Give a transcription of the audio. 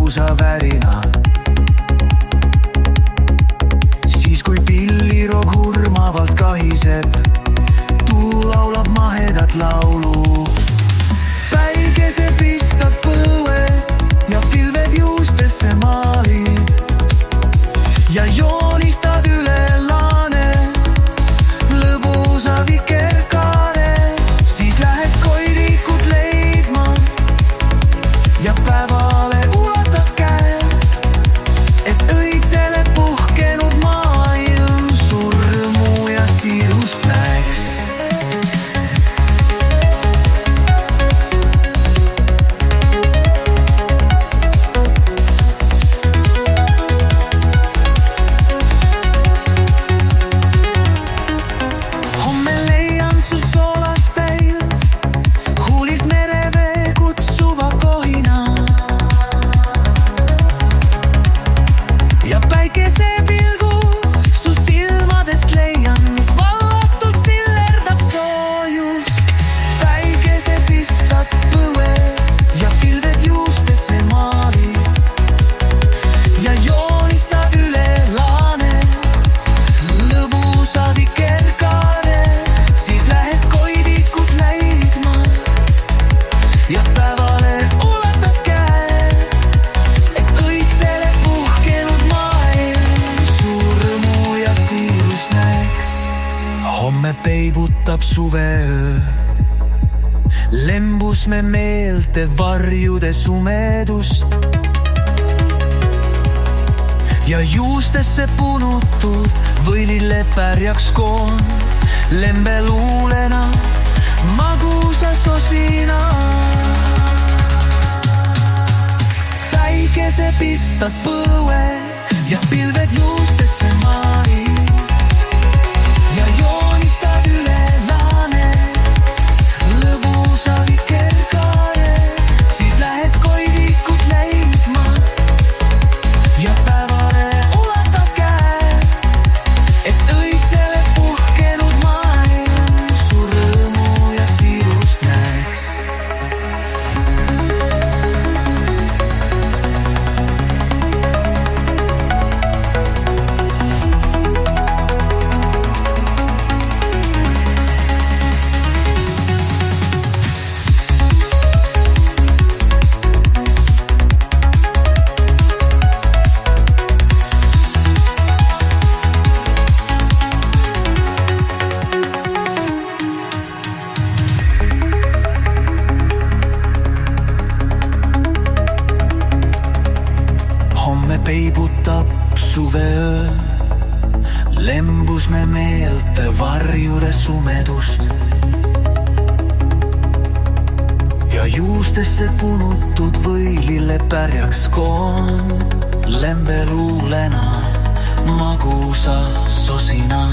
lõbusa värina. Siis kui pilliroog hurmavalt kahiseb, tuul laulab mahedat laulu. Päikese pistad põue ja pilved juustesse maalid ja joonistad üle laane lõbusa vikerkaare. Siis lähed koidikut leidma ja päevale ulatad käe, et õitsele puhkenud maailm surmu ja siirust näeks. Homme peibutab suveöö, lembus me meelte varjude sumedust ja juustesse punutud võlile pärjaks koon lembeluulena magusa sosina. Päikese pistad põue ja pilved juustesse maalid ja joonistad üle laane lõbusa vikerkaare. Siis lähed koidikut leidma ja päevale ulatad käe, et õitsele puhkenud maailm su rõõmu ja siirust näeks. Peibutab suveöö, lembus me meelte varjude sumedust ja juustesse punutud võilile pärjaks koon lembeluulena magusa sosina.